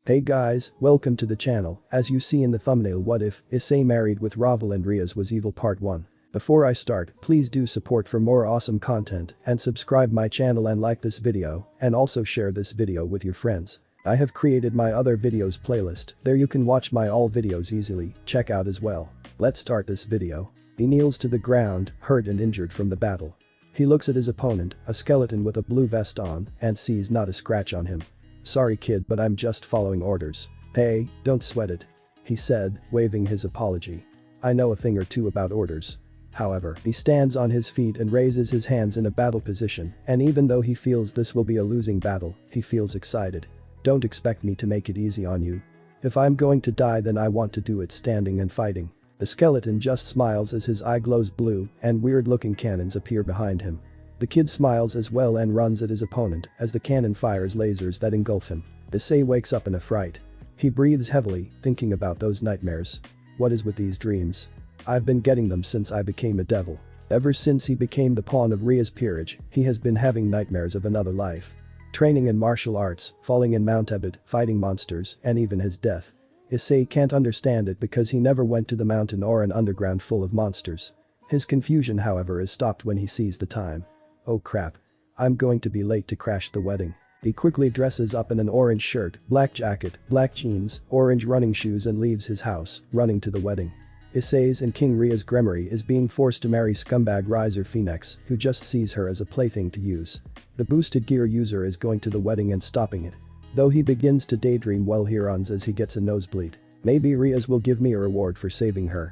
Hey guys, welcome to the channel. As you see in the thumbnail, what if Issei married with Ravel and Rias was evil part 1. Before I start, please do support for more awesome content and subscribe my channel and like this video and also share this video with your friends. I have created my other videos playlist, there you can watch my all videos easily, check out as well. Let's start this video. He kneels to the ground, hurt and injured from the battle. He looks at his opponent, a skeleton with a blue vest on, and sees not a scratch on him. Sorry kid, but I'm just following orders. Hey, don't sweat it. He said, waving his apology. I know a thing or two about orders. However, he stands on his feet and raises his hands in a battle position, and even though he feels this will be a losing battle, he feels excited. Don't expect me to make it easy on you. If I'm going to die, then I want to do it standing and fighting. The skeleton just smiles as his eye glows blue and weird-looking cannons appear behind him. The kid smiles as well and runs at his opponent as the cannon fires lasers that engulf him. Issei wakes up in a fright. He breathes heavily, thinking about those nightmares. What is with these dreams? I've been getting them since I became a devil. Ever since he became the pawn of Rias' Peerage, he has been having nightmares of another life. Training in martial arts, falling in Mount Ebed, fighting monsters, and even his death. Issei can't understand it because he never went to the mountain or an underground full of monsters. His confusion, however, is stopped when he sees the time. Oh crap. I'm going to be late to crash the wedding. He quickly dresses up in an orange shirt, black jacket, black jeans, orange running shoes and leaves his house, running to the wedding. Issei's and King Rias' Gremory is being forced to marry scumbag Riser Phoenix, who just sees her as a plaything to use. The boosted gear user is going to the wedding and stopping it. Though he begins to daydream while he runs as he gets a nosebleed. Maybe Rias will give me a reward for saving her.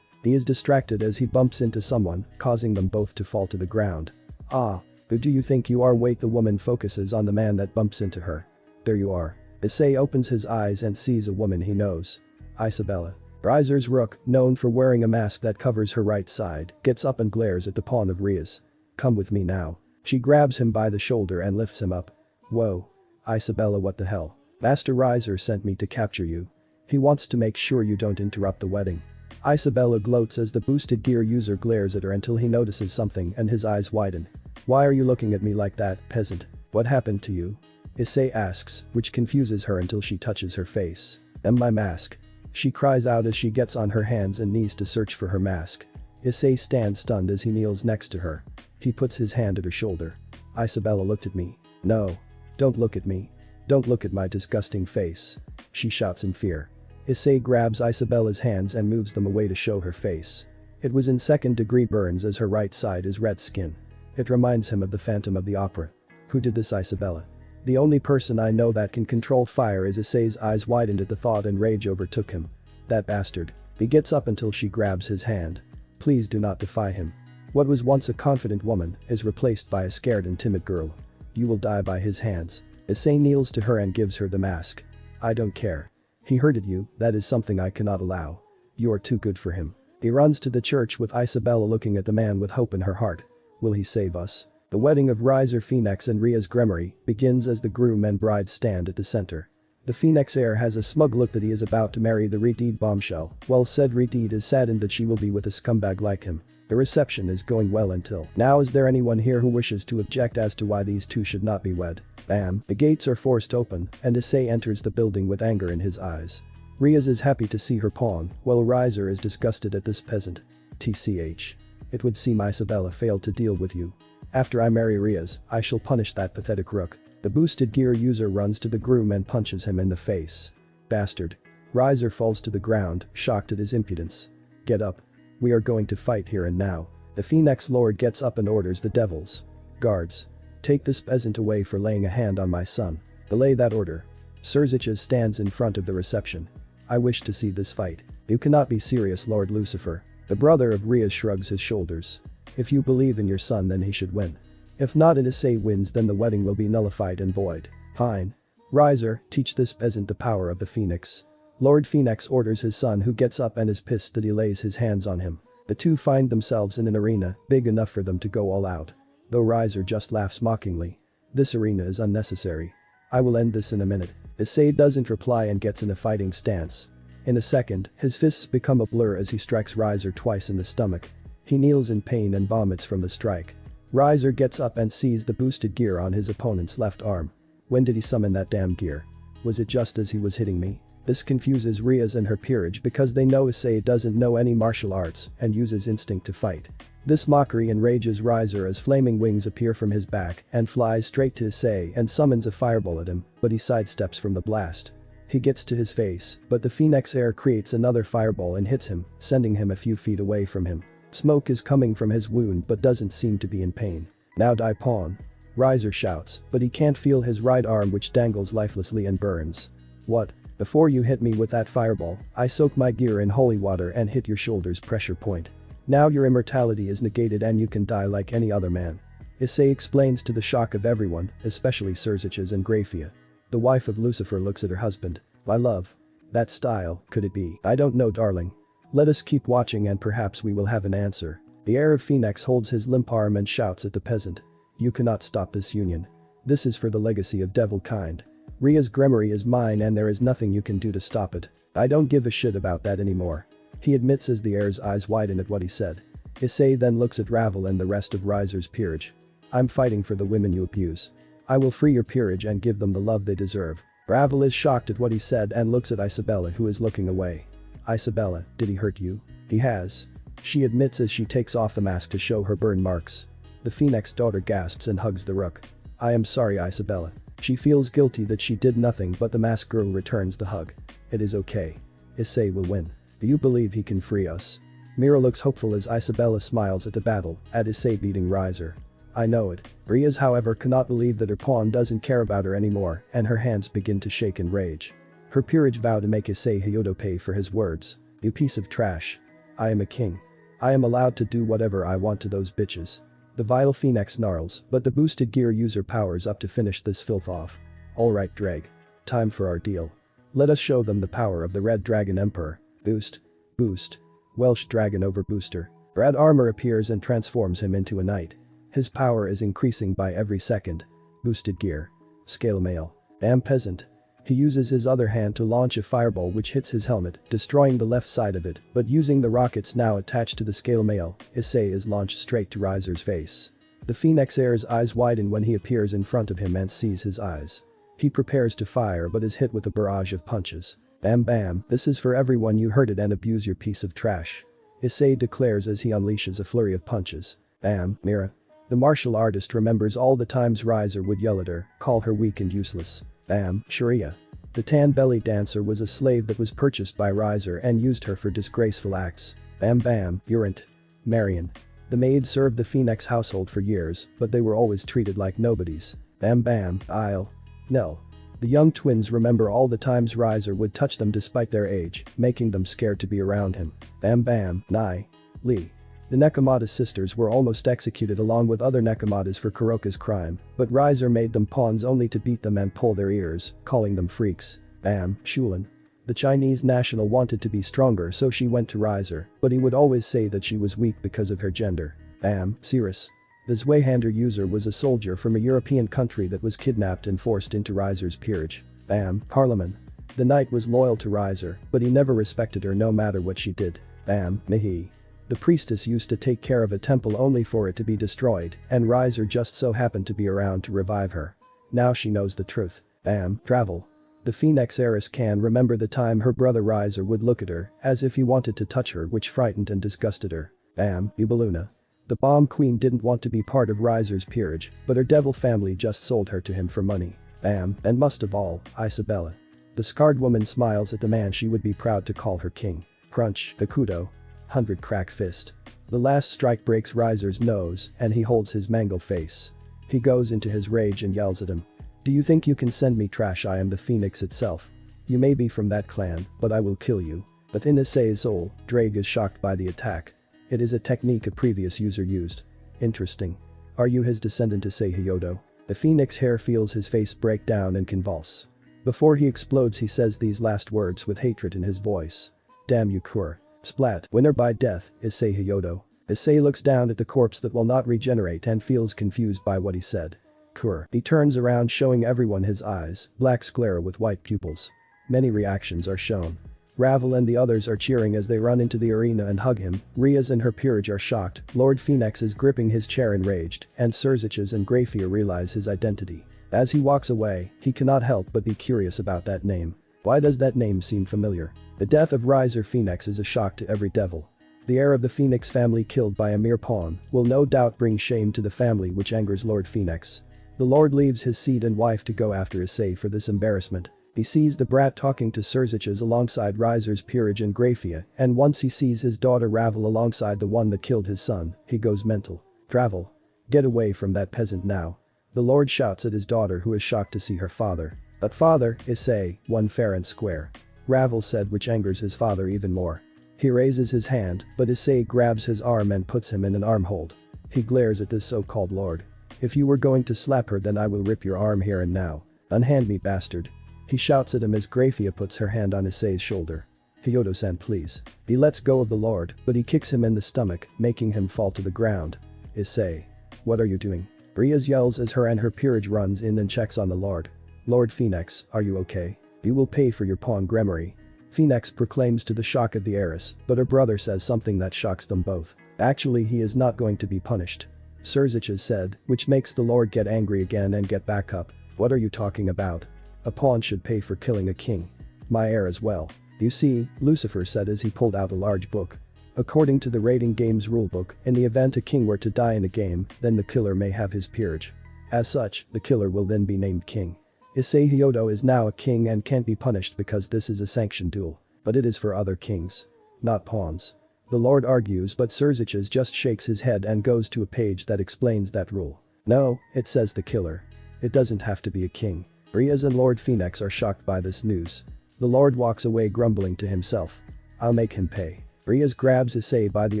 He is distracted as he bumps into someone, causing them both to fall to the ground. Ah, who do you think you are? Wait, the woman focuses on the man that bumps into her. There you are. Issei opens his eyes and sees a woman he knows. Isabella. Riser's rook, known for wearing a mask that covers her right side, gets up and glares at the pawn of Rias. Come with me now. She grabs him by the shoulder and lifts him up. Whoa. Isabella, what the hell? Master Riser sent me to capture you. He wants to make sure you don't interrupt the wedding. Isabella gloats as the boosted gear user glares at her until he notices something and his eyes widen. Why are you looking at me like that, peasant? What happened to you? Issei asks, which confuses her until she touches her face. My mask. She cries out as she gets on her hands and knees to search for her mask. Issei stands stunned as he kneels next to her. He puts his hand at her shoulder. Isabella looked at me. No. Don't look at me. Don't look at my disgusting face. She shouts in fear. Issei grabs Isabella's hands and moves them away to show her face. It was in second-degree burns as her right side is red skin. It reminds him of the Phantom of the Opera. Who did this, Isabella? The only person I know that can control fire is Issei's eyes widened at the thought and rage overtook him. That bastard. He gets up until she grabs his hand. Please do not defy him. What was once a confident woman is replaced by a scared and timid girl. You will die by his hands. Issei kneels to her and gives her the mask. I don't care. He hurted you, that is something I cannot allow. You are too good for him. He runs to the church with Isabella looking at the man with hope in her heart. Will he save us? The wedding of Riser Phoenix and Rias' Gremory begins as the groom and bride stand at the center. The Phoenix heir has a smug look that he is about to marry the Redeed bombshell, while said Redeed is saddened that she will be with a scumbag like him. The reception is going well until now. Is there anyone here who wishes to object as to why these two should not be wed? Bam. The gates are forced open and Issei enters the building with anger in his eyes. Rias is happy to see her pawn, while Riser is disgusted at this peasant. TCH. It would seem Isabella failed to deal with you. After I marry Rias, I shall punish that pathetic rook. The boosted gear user runs to the groom and punches him in the face. Bastard. Riser falls to the ground, shocked at his impudence. Get up. We are going to fight here and now. The Phoenix Lord gets up and orders the devils. Guards. Take this peasant away for laying a hand on my son. Belay that order. Serziches stands in front of the reception. I wish to see this fight. You cannot be serious, Lord Lucifer. The brother of Rias shrugs his shoulders. If you believe in your son, then he should win. If not and Issei wins, then the wedding will be nullified and void. Fine. Riser, teach this peasant the power of the Phoenix. Lord Phoenix orders his son, who gets up and is pissed that he lays his hands on him. The two find themselves in an arena big enough for them to go all out. Though Riser just laughs mockingly. This arena is unnecessary. I will end this in a minute. Issei doesn't reply and gets in a fighting stance. In a second, his fists become a blur as he strikes Riser twice in the stomach. He kneels in pain and vomits from the strike. Riser gets up and sees the boosted gear on his opponent's left arm. When did he summon that damn gear? was it just as he was hitting me? This confuses Rias and her peerage because they know Issei doesn't know any martial arts and uses instinct to fight. This mockery enrages Riser as flaming wings appear from his back and flies straight to Issei and summons a fireball at him, but he sidesteps from the blast. He gets to his face, but the Phoenix Air creates another fireball and hits him, sending him a few feet away from him. Smoke is coming from his wound but doesn't seem to be in pain. Now die pawn. Riser shouts, but he can't feel his right arm which dangles lifelessly and burns. What? Before you hit me with that fireball, I soak my gear in holy water and hit your shoulder's pressure point. Now your immortality is negated and you can die like any other man. Issei explains to the shock of everyone, especially Surziches and Grafia. The wife of Lucifer looks at her husband. My love. That style, could it be? I don't know, darling. Let us keep watching and perhaps we will have an answer. The heir of Phoenix holds his limp arm and shouts at the peasant. You cannot stop this union. This is for the legacy of devil kind. Ria's Gremory is mine and there is nothing you can do to stop it. I don't give a shit about that anymore. He admits as the heir's eyes widen at what he said. Issei then looks at Ravel and the rest of Riser's peerage. I'm fighting for the women you abuse. I will free your peerage and give them the love they deserve. Ravel is shocked at what he said and looks at Isabella who is looking away. Isabella, did he hurt you? He has. She admits as she takes off the mask to show her burn marks. The Phoenix daughter gasps and hugs the rook. I am sorry, Isabella. She feels guilty that she did nothing but the masked girl returns the hug. It is okay. Issei will win. Do you believe he can free us? Mira looks hopeful as Isabella smiles at the battle, at Issei beating Riser. I know it. Rias however cannot believe that her pawn doesn't care about her anymore and her hands begin to shake in rage. Her peerage vow to make Issei Hyodo pay for his words. You piece of trash. I am a king. I am allowed to do whatever I want to those bitches. The vile Phoenix snarls, but the boosted gear user powers up to finish this filth off. Alright Drag. Time for our deal. Let us show them the power of the Red Dragon Emperor. Boost. Boost. Welsh Dragon over Booster. Red armor appears and transforms him into a knight. His power is increasing by every second. Boosted gear. Scale mail. Damn peasant. He uses his other hand to launch a fireball which hits his helmet, destroying the left side of it, but using the rockets now attached to the scale mail, Issei is launched straight to Riser's face. The Phoenix Heir's eyes widen when he appears in front of him and sees his eyes. He prepares to fire but is hit with a barrage of punches. Bam bam, this is for everyone, you heard it, and abuse your piece of trash. Issei declares as he unleashes a flurry of punches. Bam, Mira. The martial artist remembers all the times Riser would yell at her, call her weak and useless. Bam, Sharia. The tan-belly dancer was a slave that was purchased by Riser and used her for disgraceful acts. Bam bam, Urant. Marion. The maid served the Phoenix household for years, but they were always treated like nobodies. Bam bam, Isle. Nell. The young twins remember all the times Riser would touch them despite their age, making them scared to be around him. Bam bam, Nai. Lee. The Nekomata sisters were almost executed along with other Nekomatas for Kuroka's crime, but Riser made them pawns only to beat them and pull their ears, calling them freaks. Bam, Shulin. The Chinese national wanted to be stronger so she went to Riser, but he would always say that she was weak because of her gender. Bam, Cirrus. The Zweihander user was a soldier from a European country that was kidnapped and forced into Riser's peerage. Bam, Harleman. The knight was loyal to Riser, but he never respected her no matter what she did. Bam, Mihi. The priestess used to take care of a temple only for it to be destroyed, and Riser just so happened to be around to revive her. Now she knows the truth. Bam, Travel. The Phoenix heiress can remember the time her brother Riser would look at her as if he wanted to touch her, which frightened and disgusted her. Bam, Ubaluna. The bomb queen didn't want to be part of Riser's peerage, but her devil family just sold her to him for money. Bam, and most of all, Isabella. The scarred woman smiles at the man she would be proud to call her king. Crunch, Hakudo. 100 crack fist. The last strike breaks Riser's nose and he holds his mangled face. He goes into his rage and yells at him. Do you think you can send me trash? I am the Phoenix itself. You may be from that clan, but I will kill you. But in Issei's soul, Drake is shocked by the attack. It is a technique a previous user used. Interesting. Are you his descendant Issei Hyodo? The Phoenix hair feels his face break down and convulse. Before he explodes he says these last words with hatred in his voice. Damn you Kur. Splat, winner by death, Issei Hyodo. Issei looks down at the corpse that will not regenerate and feels confused by what he said. Kur. He turns around showing everyone his eyes, black sclera with white pupils. Many reactions are shown. Ravel and the others are cheering as they run into the arena and hug him. Rias and her peerage are shocked, Lord Phoenix is gripping his chair enraged, and Surziches and Grafia realize his identity. As he walks away, he cannot help but be curious about that name. Why does that name seem familiar? The death of Riser Phoenix is a shock to every devil. The heir of the Phoenix family killed by a mere pawn will no doubt bring shame to the family, which angers Lord Phoenix. The Lord leaves his seat and wife to go after Issei for this embarrassment. He sees the brat talking to Surziches alongside Riser's Peerage and Graphia, and once he sees his daughter Ravel alongside the one that killed his son, he goes mental. Ravel. Get away from that peasant now. The Lord shouts at his daughter, who is shocked to see her father. But father, Issei, one fair and square. Ravel said, which angers his father even more. He raises his hand, but Issei grabs his arm and puts him in an arm hold. He glares at this so-called lord. If you were going to slap her, then I will rip your arm here and now. Unhand me, bastard. He shouts at him as Graphia puts her hand on Issei's shoulder. Hyodo-san, please. He lets go of the lord, but he kicks him in the stomach, making him fall to the ground. Issei. What are you doing? Rias yells as her and her peerage runs in and checks on the lord. Lord Phoenix, are you okay? You will pay for your pawn gramarye. Phoenix proclaims to the shock of the heiress, but her brother says something that shocks them both. Actually, he is not going to be punished. Surziches said, which makes the lord get angry again and get back up. What are you talking about? A pawn should pay for killing a king. My heir as well. You see, Lucifer said as he pulled out a large book. According to the rating game's rulebook, in the event a king were to die in a game, then the killer may have his peerage. As such, the killer will then be named king. Issei Hyodo is now a king and can't be punished because this is a sanctioned duel. But it is for other kings. Not pawns. The lord argues, but Surziches just shakes his head and goes to a page that explains that rule. No, it says the killer. It doesn't have to be a king. Rias and Lord Phoenix are shocked by this news. The lord walks away grumbling to himself. I'll make him pay. Rias grabs Issei by the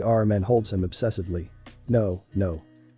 arm and holds him obsessively. No.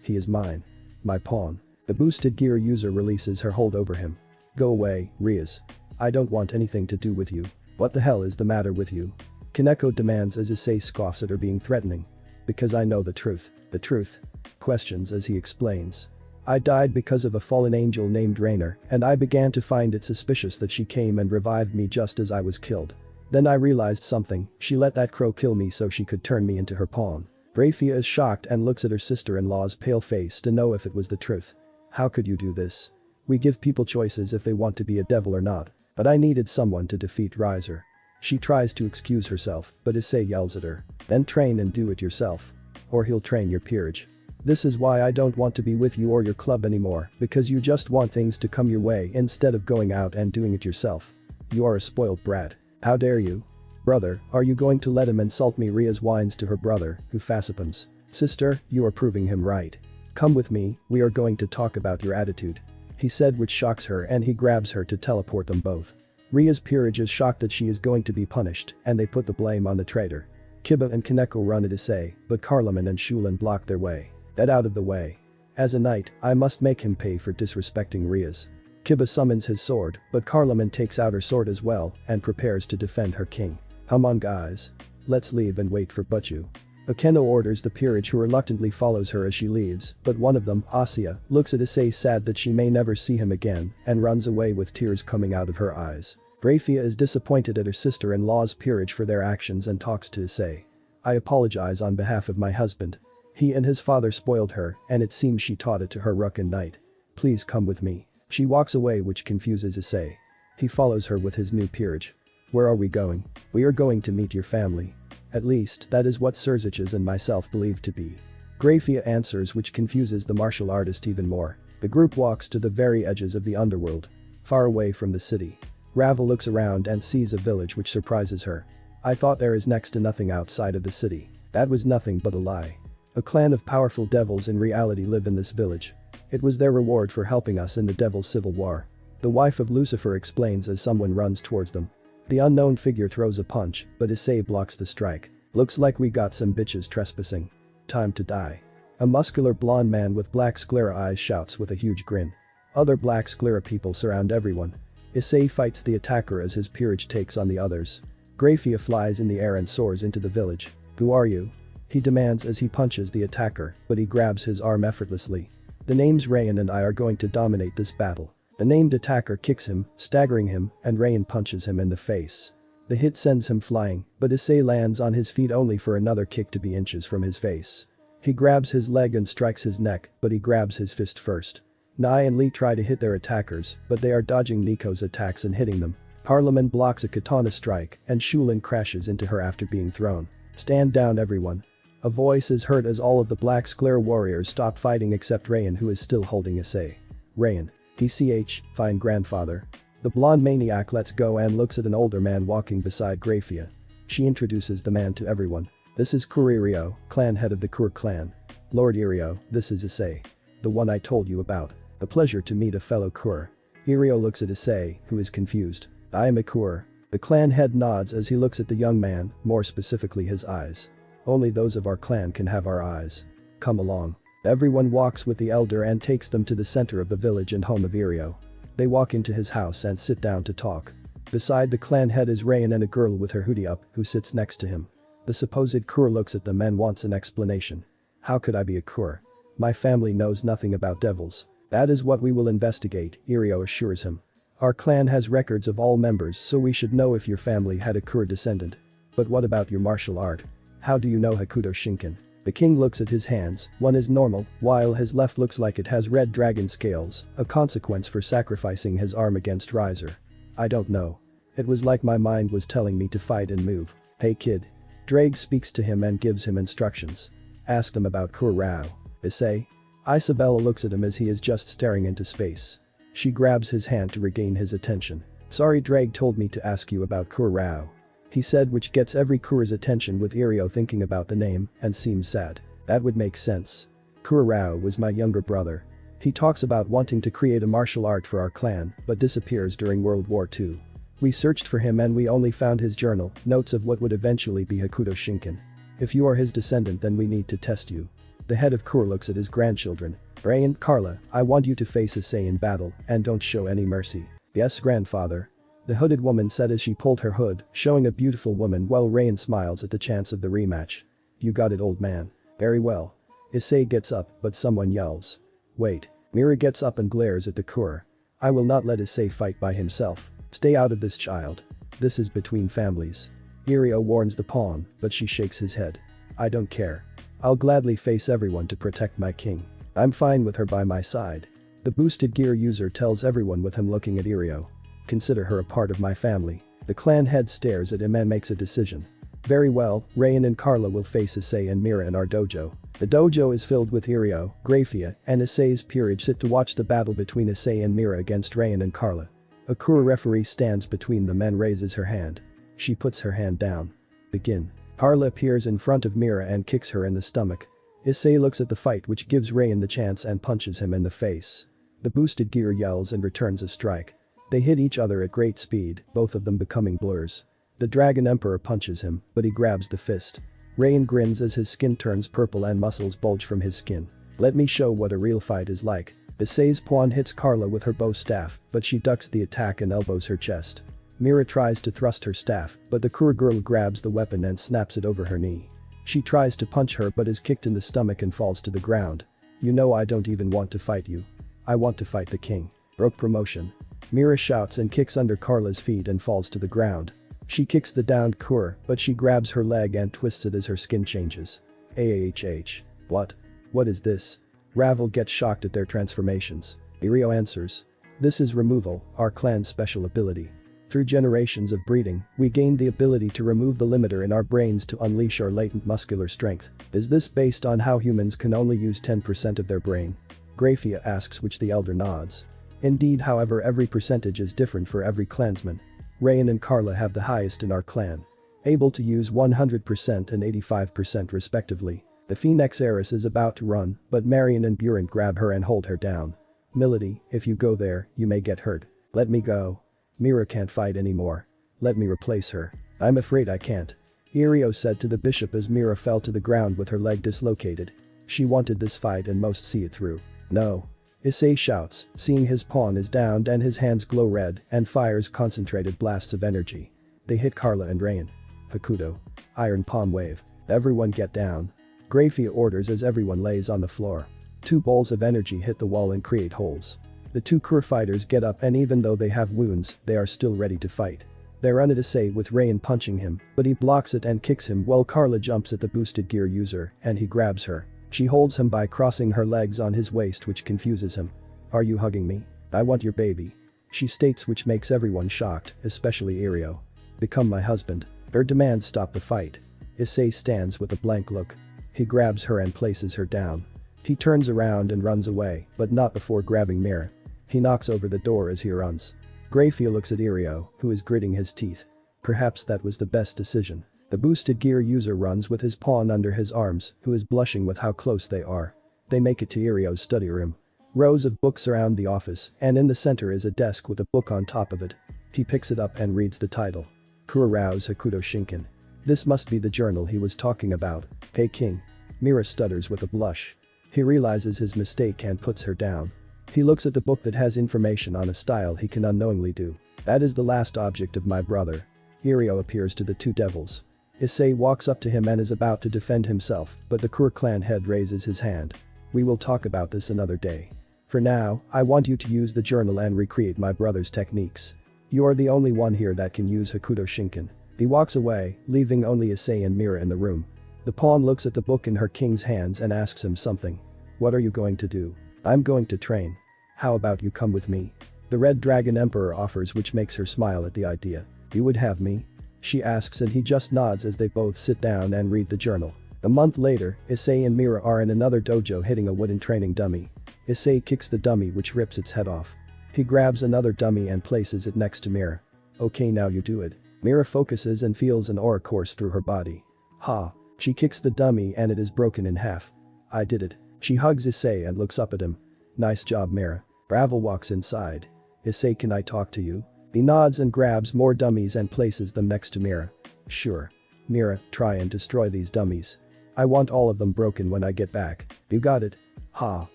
He is mine. My pawn. The boosted gear user releases her hold over him. Go away, Rias. I don't want anything to do with you. What the hell is the matter with you? Kaneko demands as Issei scoffs at her being threatening. Because I know the truth. The truth? Questions as he explains. I died because of a fallen angel named Rainer, and I began to find it suspicious that she came and revived me just as I was killed. Then I realized something, she let that crow kill me so she could turn me into her pawn. Graphia is shocked and looks at her sister-in-law's pale face to know if it was the truth. How could you do this? We give people choices if they want to be a devil or not, but I needed someone to defeat Riser. She tries to excuse herself, but Issei yells at her. Then train and do it yourself. Or he'll train your peerage. This is why I don't want to be with you or your club anymore, because you just want things to come your way instead of going out and doing it yourself. You are a spoiled brat. How dare you? Brother, are you going to let him insult me? Rias whines to her brother, who facepalms. Sister, you are proving him right. Come with me, we are going to talk about your attitude. He said, which shocks her, and he grabs her to teleport them both. Rias Peerage is shocked that she is going to be punished, and they put the blame on the traitor. Kiba and Kaneko run at Issei, but Carloman and Shulin block their way. Get out of the way. As a knight, I must make him pay for disrespecting Rias. Kiba summons his sword, but Carloman takes out her sword as well and prepares to defend her king. Come on guys. Let's leave and wait for Butchu. Akeno orders the peerage, who reluctantly follows her as she leaves, but one of them, Asya, looks at Issei sad that she may never see him again and runs away with tears coming out of her eyes. Graphia is disappointed at her sister-in-law's peerage for their actions and talks to Issei. I apologize on behalf of my husband. He and his father spoiled her, and it seems she taught it to her Rukan knight. Please come with me. She walks away, which confuses Issei. He follows her with his new peerage. Where are we going? We are going to meet your family. At least, that is what Surziches and myself believe to be. Graphia answers, which confuses the martial artist even more. The group walks to the very edges of the underworld. Far away from the city. Ravel looks around and sees a village, which surprises her. I thought there is next to nothing outside of the city. That was nothing but a lie. A clan of powerful devils in reality live in this village. It was their reward for helping us in the Devil's Civil War. The wife of Lucifer explains as someone runs towards them. The unknown figure throws a punch, but Issei blocks the strike. Looks like we got some bitches trespassing. Time to die. A muscular blonde man with black sclera eyes shouts with a huge grin. Other black sclera people surround everyone. Issei fights the attacker as his peerage takes on the others. Graphia flies in the air and soars into the village. Who are you? He demands as he punches the attacker, but he grabs his arm effortlessly. The names Rayan and I are going to dominate this battle. The named attacker kicks him, staggering him, and Rayan punches him in the face. The hit sends him flying, but Issei lands on his feet only for another kick to be inches from his face. He grabs his leg and strikes his neck, but he grabs his fist first. Nai and Lee try to hit their attackers, but they are dodging Nico's attacks and hitting them. Parliament blocks a katana strike and Shulin crashes into her after being thrown. Stand down everyone. A voice is heard as all of the Black Sclare warriors stop fighting except Rayan, who is still holding Issei. Rayan. TCH, fine grandfather. The blonde maniac lets go and looks at an older man walking beside Grafia. She introduces the man to everyone. This is Kuririo, clan head of the Kur clan. Lord Irio, this is Issei. The one I told you about. A pleasure to meet a fellow Kur. Irio looks at Issei, who is confused. I am a Kur. The clan head nods as he looks at the young man, more specifically his eyes. Only those of our clan can have our eyes. Come along. Everyone walks with the elder and takes them to the center of the village and home of Irio. They walk into his house and sit down to talk. Beside the clan head is Rayan and a girl with her hoodie up who sits next to him. The supposed Kur looks at them and wants an explanation. How could I be a Kur? My family knows nothing about devils. That is what we will investigate, Irio assures him. Our clan has records of all members, so we should know if your family had a Kur descendant. But what about your martial art? How do you know Hakuto Shinken? The king looks at his hands, one is normal, while his left looks like it has red dragon scales, a consequence for sacrificing his arm against Riser. I don't know. It was like my mind was telling me to fight and move. Hey kid. Drake speaks to him and gives him instructions. Ask them about Kur Rao. Issei. Isabella looks at him as he is just staring into space. She grabs his hand to regain his attention. Sorry, Drake told me to ask you about Kur Rao. He said, which gets every Kur's attention with Irio thinking about the name and seems sad. That would make sense. Kur Rao was my younger brother. He talks about wanting to create a martial art for our clan but disappears during World War II. We searched for him and we only found his journal, notes of what would eventually be Hakuto Shinken. If you are his descendant, then we need to test you. The head of Kur looks at his grandchildren. Brian, Carla, I want you to face Issei in battle and don't show any mercy. Yes, grandfather. The hooded woman said as she pulled her hood, showing a beautiful woman while Rayan smiles at the chance of the rematch. You got it, old man. Very well. Issei gets up, but someone yells. Wait. Mira gets up and glares at the Kur. I will not let Issei fight by himself. Stay out of this, child. This is between families. Irio warns the pawn, but she shakes his head. I don't care. I'll gladly face everyone to protect my king. I'm fine with her by my side. The boosted gear user tells everyone with him looking at Irio. Consider her a part of my family. The clan head stares at him and makes a decision. Very well, Rayan and Carla will face Issei and Mira in our dojo. The dojo is filled with Irio, Grafia, and Issei's Peerage sit to watch the battle between Issei and Mira against Rayan and Carla. A Kur referee stands between them and raises her hand. She puts her hand down. Begin. Carla appears in front of Mira and kicks her in the stomach. Issei looks at the fight, which gives Rayan the chance and punches him in the face. The boosted gear yells and returns a strike. They hit each other at great speed, both of them becoming blurs. The Dragon Emperor punches him, but he grabs the fist. Rayan grins as his skin turns purple and muscles bulge from his skin. Let me show what a real fight is like. Issei's pawn hits Carla with her bow staff, but she ducks the attack and elbows her chest. Mira tries to thrust her staff, but the Kur girl grabs the weapon and snaps it over her knee. She tries to punch her but is kicked in the stomach and falls to the ground. You know, I don't even want to fight you. I want to fight the king. Broke promotion. Mira shouts and kicks under Carla's feet and falls to the ground. She kicks the downed Kur, but she grabs her leg and twists it as her skin changes. AHH. What? What is this? Ravel gets shocked at their transformations. Irio answers. This is removal, our clan's special ability. Through generations of breeding, we gained the ability to remove the limiter in our brains to unleash our latent muscular strength. Is this based on how humans can only use 10% of their brain? Grafia asks, which the elder nods. Indeed, however, every percentage is different for every clansman. Rayan and Carla have the highest in our clan. Able to use 100% and 85% respectively. The Phoenix heiress is about to run, but Marion and Buren grab her and hold her down. Milady, if you go there, you may get hurt. Let me go. Mira can't fight anymore. Let me replace her. I'm afraid I can't. Irio said to the bishop as Mira fell to the ground with her leg dislocated. She wanted this fight and must see it through. No. Issei shouts, seeing his pawn is downed and his hands glow red and fires concentrated blasts of energy. They hit Carla and Rayan. Hakuto. Iron palm wave. Everyone get down. Grafia orders as everyone lays on the floor. 2 balls of energy hit the wall and create holes. The 2 Kur fighters get up and even though they have wounds, they are still ready to fight. They run at Issei with Rayan punching him, but he blocks it and kicks him while Carla jumps at the boosted gear user and he grabs her. She holds him by crossing her legs on his waist, which confuses him. Are you hugging me? I want your baby. She states, which makes everyone shocked, especially Irio. Become my husband. Her demands stop the fight. Issei stands with a blank look. He grabs her and places her down. He turns around and runs away, but not before grabbing Mira. He knocks over the door as he runs. Grayfie looks at Irio, who is gritting his teeth. Perhaps that was the best decision. The boosted gear user runs with his pawn under his arms, who is blushing with how close they are. They make it to Irio's study room. Rows of books surround the office, and in the center is a desk with a book on top of it. He picks it up and reads the title. Kurarao's Hakuto Shinken. This must be the journal he was talking about. Hey King. Mira stutters with a blush. He realizes his mistake and puts her down. He looks at the book that has information on a style he can unknowingly do. That is the last object of my brother. Irio appears to the two devils. Issei walks up to him and is about to defend himself, but the Kur clan head raises his hand. We will talk about this another day. For now, I want you to use the journal and recreate my brother's techniques. You are the only one here that can use Hakuto Shinken. He walks away, leaving only Issei and Mira in the room. The pawn looks at the book in her king's hands and asks him something. What are you going to do? I'm going to train. How about you come with me? The Red Dragon Emperor offers, which makes her smile at the idea. You would have me? She asks and he just nods as they both sit down and read the journal. A month later, Issei and Mira are in another dojo hitting a wooden training dummy. Issei kicks the dummy, which rips its head off. He grabs another dummy and places it next to Mira. Okay, now you do it. Mira focuses and feels an aura course through her body. Ha. She kicks the dummy and it is broken in half. I did it. She hugs Issei and looks up at him. Nice job, Mira. Ravel walks inside. Issei, can I talk to you? He nods and grabs more dummies and places them next to Mira. Sure. Mira, try and destroy these dummies. I want all of them broken when I get back. You got it. Ha.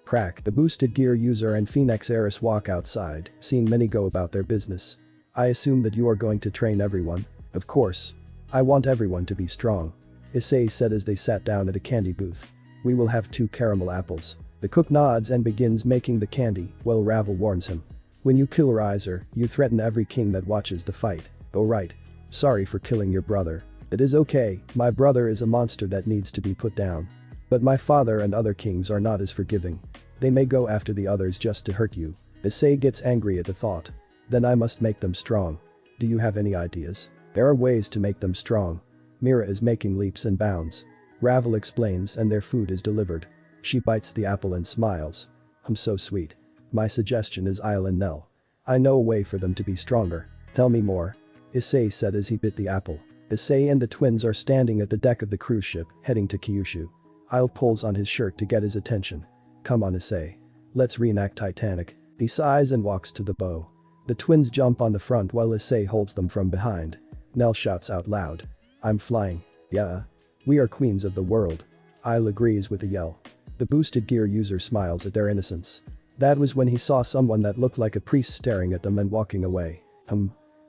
Crack. The boosted gear user and Phoenix Heiress walk outside, seeing many go about their business. I assume that you are going to train everyone. Of course. I want everyone to be strong. Issei said as they sat down at a candy booth. We will have 2 caramel apples. The cook nods and begins making the candy, while Ravel warns him. When you kill Riser, you threaten every king that watches the fight. Oh right. Sorry for killing your brother. It is okay, my brother is a monster that needs to be put down. But my father and other kings are not as forgiving. They may go after the others just to hurt you. Issei gets angry at the thought. Then I must make them strong. Do you have any ideas? There are ways to make them strong. Mira is making leaps and bounds. Ravel explains and their food is delivered. She bites the apple and smiles. I'm so sweet. My suggestion is Isle and Nell. I know a way for them to be stronger. Tell me more. Issei said as he bit the apple. Issei and the twins are standing at the deck of the cruise ship, heading to Kyushu. Isle pulls on his shirt to get his attention. Come on, Issei. Let's reenact Titanic. He sighs and walks to the bow. The twins jump on the front while Issei holds them from behind. Nell shouts out loud. I'm flying. Yeah. We are queens of the world. Isle agrees with a yell. The boosted gear user smiles at their innocence. That was when he saw someone that looked like a priest staring at them and walking away.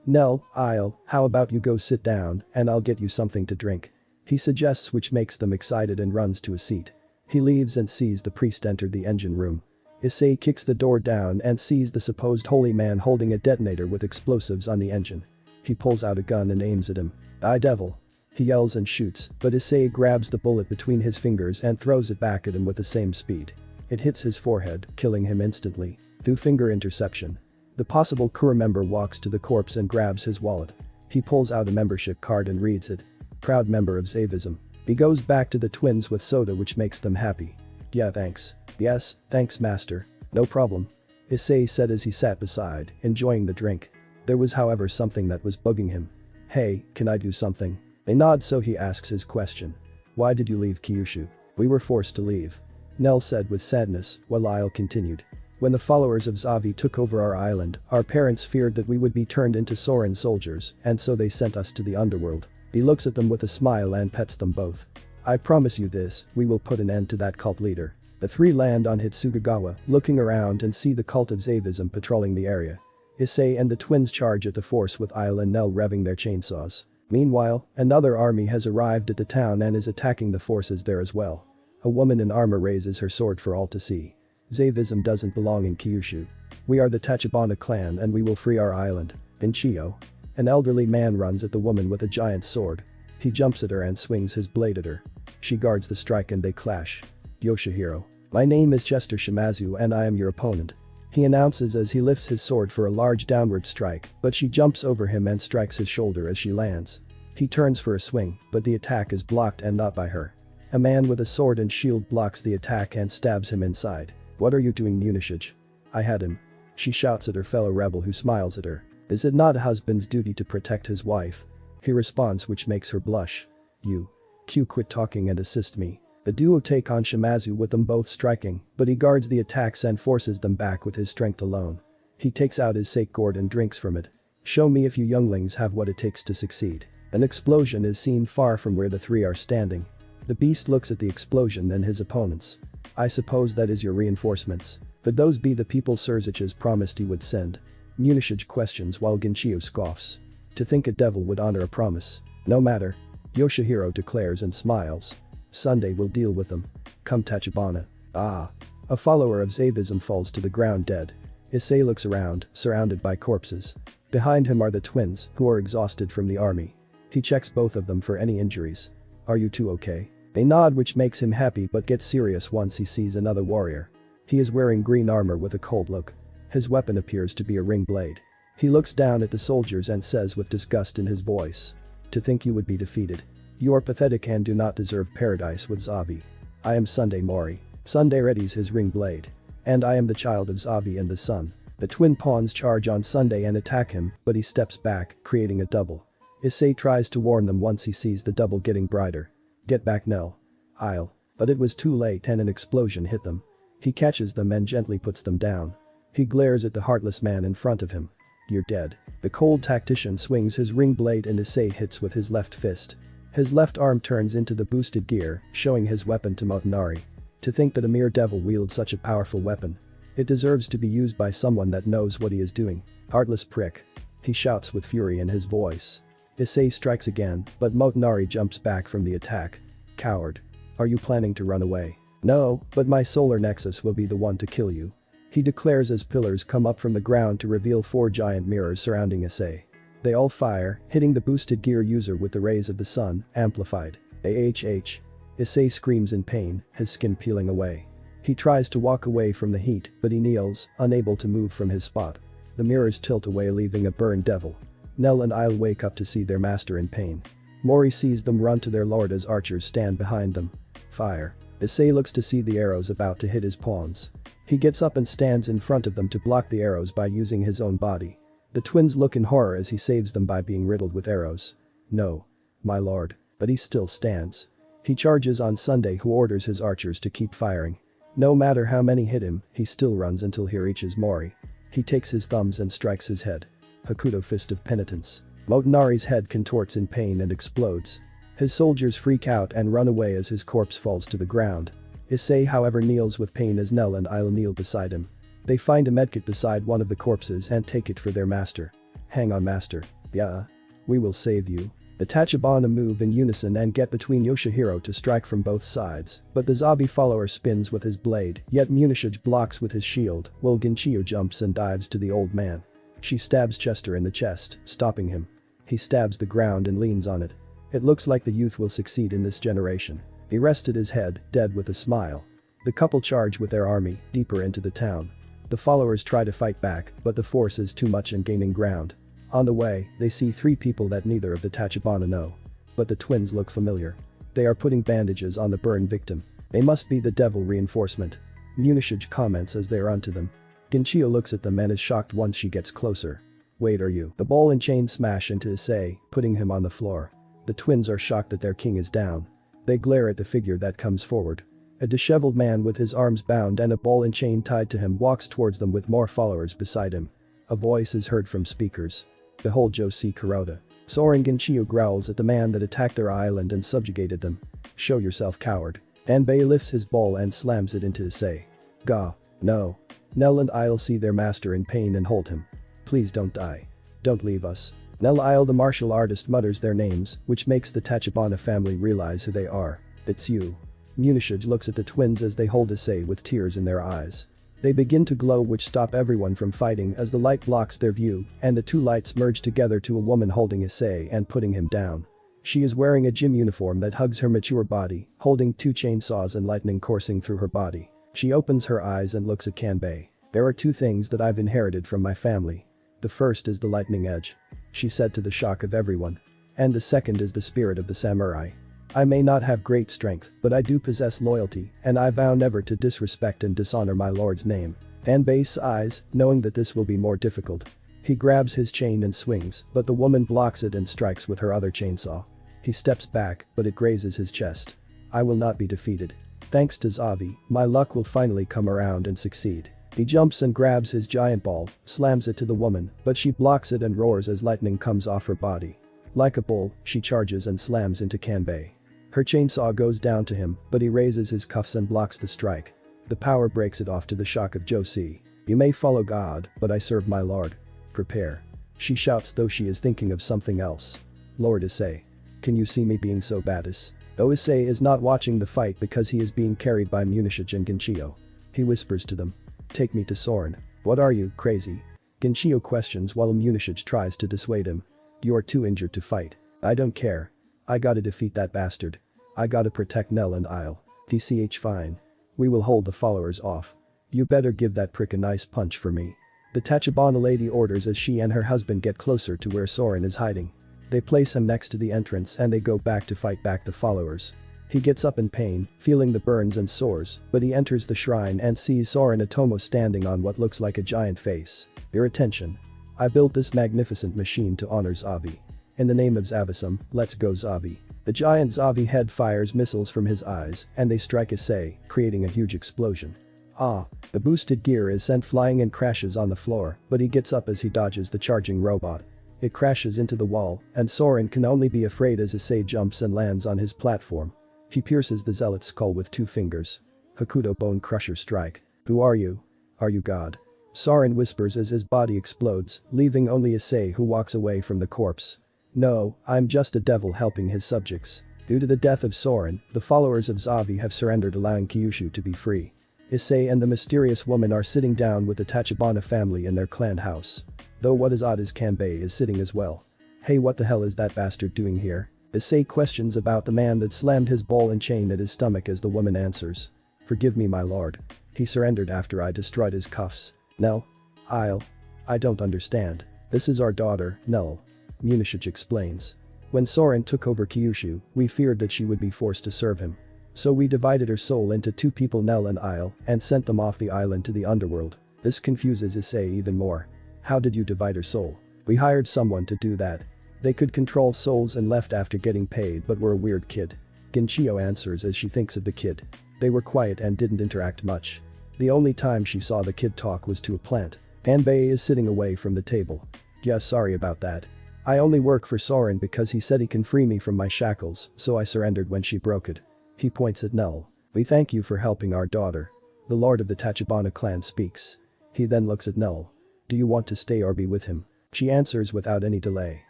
Nell, Isle, how about you go sit down and I'll get you something to drink. He suggests, which makes them excited and runs to a seat. He leaves and sees the priest enter the engine room. Issei kicks the door down and sees the supposed holy man holding a detonator with explosives on the engine. He pulls out a gun and aims at him. Die devil. He yells and shoots, but Issei grabs the bullet between his fingers and throws it back at him with the same speed. It hits his forehead, killing him instantly. Through finger interception. The possible crew member walks to the corpse and grabs his wallet. He pulls out a membership card and reads it. Proud member of Zavism. He goes back to the twins with soda, which makes them happy. Yeah, thanks. Yes, thanks master. No problem. Issei said as he sat beside, enjoying the drink. There was however something that was bugging him. Hey, can I do something? They nod, so he asks his question. Why did you leave Kyushu? We were forced to leave. Nell said with sadness, while Isle continued. When the followers of Zavi took over our island, our parents feared that we would be turned into Soren soldiers, and so they sent us to the underworld. He looks at them with a smile and pets them both. I promise you this, we will put an end to that cult leader. The 3 land on Hitsugagawa, looking around and see the cult of Zavism patrolling the area. Issei and the twins charge at the force with Isle and Nell revving their chainsaws. Meanwhile, another army has arrived at the town and is attacking the forces there as well. A woman in armor raises her sword for all to see. Zavism doesn't belong in Kyushu. We are the Tachibana clan and we will free our island. In Chio. An elderly man runs at the woman with a giant sword. He jumps at her and swings his blade at her. She guards the strike and they clash. Yoshihiro. My name is Chester Shimazu and I am your opponent. he announces as he lifts his sword for a large downward strike, but she jumps over him and strikes his shoulder as she lands. He turns for a swing, but the attack is blocked and not by her. A man with a sword and shield blocks the attack and stabs him inside. "What are you doing, Munishage?" "I had him." She shouts at her fellow rebel who smiles at her. "Is it not a husband's duty to protect his wife?" He responds, which makes her blush. "You. Q, quit talking and assist me." The duo take on Shimazu with them both striking, but he guards the attacks and forces them back with his strength alone. He takes out his sake gourd and drinks from it. "Show me if you younglings have what it takes to succeed." An explosion is seen far from where the three are standing. The beast looks at the explosion and his opponents. "I suppose that is your reinforcements. But those be the people Surziches promised he would send?" Munishage questions while Ginchiyo scoffs. "To think a devil would honor a promise. No matter." Yoshihiro declares and smiles. "Sunday will deal with them. Come Tachibana." "Ah." A follower of Zavism falls to the ground dead. Issei looks around, surrounded by corpses. Behind him are the twins, who are exhausted from the army. He checks both of them for any injuries. "Are you two okay?" They nod, which makes him happy but gets serious once he sees another warrior. He is wearing green armor with a cold look. His weapon appears to be a ring blade. He looks down at the soldiers and says with disgust in his voice. "To think you would be defeated. You are pathetic and do not deserve paradise with Zavi. I am Sunday Mori." Sunday readies his ring blade. "And I am the child of Zavi and the sun." The twin pawns charge on Sunday and attack him, but he steps back, creating a double. Issei tries to warn them once he sees the double getting brighter. "Get back, Nell." "I'll." But it was too late and an explosion hit them. He catches them and gently puts them down. He glares at the heartless man in front of him. "You're dead." The cold tactician swings his ring blade and Issei hits with his left fist. His left arm turns into the boosted gear, showing his weapon to Motonari. To think that a mere devil wields such a powerful weapon. It deserves to be used by someone that knows what he is doing. "Heartless prick." He shouts with fury in his voice. Issei strikes again, but Motonari jumps back from the attack. "Coward. Are you planning to run away?" "No, but my solar nexus will be the one to kill you," he declares as pillars come up from the ground to reveal 4 giant mirrors surrounding Issei. They all fire, hitting the boosted gear user with the rays of the sun, amplified. AHH. Issei screams in pain, his skin peeling away. He tries to walk away from the heat, but he kneels, unable to move from his spot. The mirrors tilt away, leaving a burned devil. Nell and I'll wake up to see their master in pain. Mori sees them run to their lord as archers stand behind them. Fire. Issei looks to see the arrows about to hit his pawns. He gets up and stands in front of them to block the arrows by using his own body. The twins look in horror as he saves them by being riddled with arrows. "No. My lord." But he still stands. He charges on Sunday, who orders his archers to keep firing. No matter how many hit him, he still runs until he reaches Mori. He takes his thumbs and strikes his head. Hakuto Fist of Penitence. Motonari's head contorts in pain and explodes. His soldiers freak out and run away as his corpse falls to the ground. Issei, however, kneels with pain as Nell and I'll kneel beside him. They find a medkit beside one of the corpses and take it for their master. "Hang on, master." "Yeah. We will save you." The Tachibana move in unison and get between Yoshihiro to strike from both sides, but the Zabi follower spins with his blade, yet Munishage blocks with his shield, while Ginchiyo jumps and dives to the old man. She stabs Chester in the chest, stopping him. He stabs the ground and leans on it. It looks like the youth will succeed in this generation. He rested his head, dead with a smile. The couple charge with their army, deeper into the town. The followers try to fight back, but the force is too much and gaining ground. On the way, they see 3 people that neither of the Tachibana know. But the twins look familiar. They are putting bandages on the burned victim. They must be the devil reinforcement. Munishage comments as they are onto them. Ginchiyo looks at them and is shocked once she gets closer. "Wait, are you?" The ball and chain smash into Issei, putting him on the floor. The twins are shocked that their king is down. They glare at the figure that comes forward. A disheveled man with his arms bound and a ball and chain tied to him walks towards them with more followers beside him. A voice is heard from speakers. "Behold Josie Kuroda." Soren Ginchiyo growls at the man that attacked their island and subjugated them. "Show yourself, coward." Anbei lifts his ball and slams it into Issei. "Gah. No." Nell and I'll see their master in pain and hold him. "Please don't die. Don't leave us." Nell I'll the martial artist mutters their names, which makes the Tachibana family realize who they are. "It's you." Munishage looks at the twins as they hold Issei with tears in their eyes. They begin to glow, which stop everyone from fighting as the light blocks their view, and the 2 lights merge together to a woman holding Issei and putting him down. She is wearing a gym uniform that hugs her mature body, holding 2 chainsaws and lightning coursing through her body. She opens her eyes and looks at Kanbei. There are two things that I've inherited from my family. The first is the lightning edge, she said to the shock of everyone. And the second is the spirit of the samurai. I may not have great strength, but I do possess loyalty, and I vow never to disrespect and dishonor my lord's name. Anbei sighs, knowing that this will be more difficult. He grabs his chain and swings, but the woman blocks it and strikes with her other chainsaw. He steps back, but it grazes his chest. I will not be defeated. Thanks to Zavi, my luck will finally come around and succeed. He jumps and grabs his giant ball, slams it to the woman, but she blocks it and roars as lightning comes off her body. Like a bull, she charges and slams into Kanbei. Her chainsaw goes down to him, but he raises his cuffs and blocks the strike. The power breaks it off to the shock of Josie. You may follow God, but I serve my lord. Prepare. She shouts, though she is thinking of something else. Lord Issei. Can you see me being so badass? Though Issei is not watching the fight because he is being carried by Munishige and Ginchio. He whispers to them. Take me to Soren. What are you, crazy? Ginchio questions while Munishige tries to dissuade him. You are too injured to fight. I don't care. I gotta defeat that bastard. I gotta protect Nell and Isle. DCH fine. We will hold the followers off. You better give that prick a nice punch for me. The Tachibana lady orders as she and her husband get closer to where Soren is hiding. They place him next to the entrance and they go back to fight back the followers. He gets up in pain, feeling the burns and sores, but he enters the shrine and sees Soren Otomo standing on what looks like a giant face. Your attention. I built this magnificent machine to honor Zavi. In the name of Zavism, let's go Zavi. The giant Zavi head fires missiles from his eyes and they strike Issei, creating a huge explosion. The boosted gear is sent flying and crashes on the floor, but he gets up as he dodges the charging robot. It crashes into the wall, and Soren can only be afraid as Issei jumps and lands on his platform. He pierces the zealot's skull with 2 fingers. Hakuto Bone Crusher strike. Who are you? Are you God? Soren whispers as his body explodes, leaving only Issei who walks away from the corpse. No, I'm just a devil helping his subjects. Due to the death of Soren, the followers of Zavi have surrendered, allowing Kyushu to be free. Issei and the mysterious woman are sitting down with the Tachibana family in their clan house. Though what is odd is Kanbei is sitting as well. Hey, what the hell is that bastard doing here? Issei questions about the man that slammed his ball and chain at his stomach as the woman answers. Forgive me, my lord. He surrendered after I destroyed his cuffs. Nell? Isle? I don't understand. This is our daughter, Nell. Munishige explains. When Soren took over Kyushu, we feared that she would be forced to serve him. So we divided her soul into 2 people, Nell and Isle, and sent them off the island to the underworld. This confuses Issei even more. How did you divide her soul? We hired someone to do that. They could control souls and left after getting paid but were a weird kid. Ginchio answers as she thinks of the kid. They were quiet and didn't interact much. The only time she saw the kid talk was to a plant. Anbei is sitting away from the table. Yeah, sorry about that. I only work for Soren because he said he can free me from my shackles, so I surrendered when she broke it. He points at Nell. We thank you for helping our daughter. The lord of the Tachibana clan speaks. He then looks at Nell. Do you want to stay or be with him? She answers without any delay.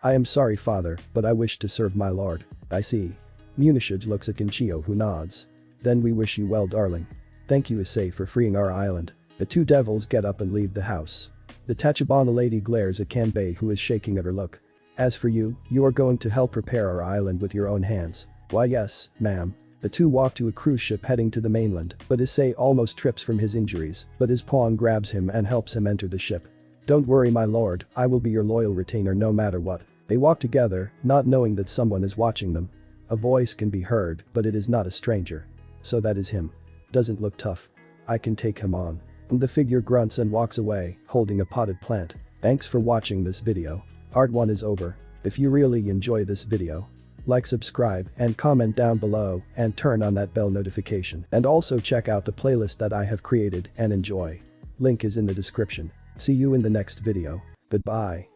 I am sorry, father, but I wish to serve my lord. I see. Munishige looks at Ginchio, who nods. Then we wish you well, darling. Thank you, Issei, for freeing our island. The 2 devils get up and leave the house. The Tachibana lady glares at Kanbei, who is shaking at her look. As for you, you are going to help prepare our island with your own hands. Why yes, ma'am. The 2 walk to a cruise ship heading to the mainland, but Issei almost trips from his injuries, but his pawn grabs him and helps him enter the ship. Don't worry, my lord, I will be your loyal retainer no matter what. They walk together, not knowing that someone is watching them. A voice can be heard, but it is not a stranger. So that is him. Doesn't look tough. I can take him on. And the figure grunts and walks away, holding a potted plant. Thanks for watching this video. Part 1 is over. If you really enjoy this video, like, subscribe, and comment down below, and turn on that bell notification. And also check out the playlist that I have created and enjoy. Link is in the description. See you in the next video. Goodbye.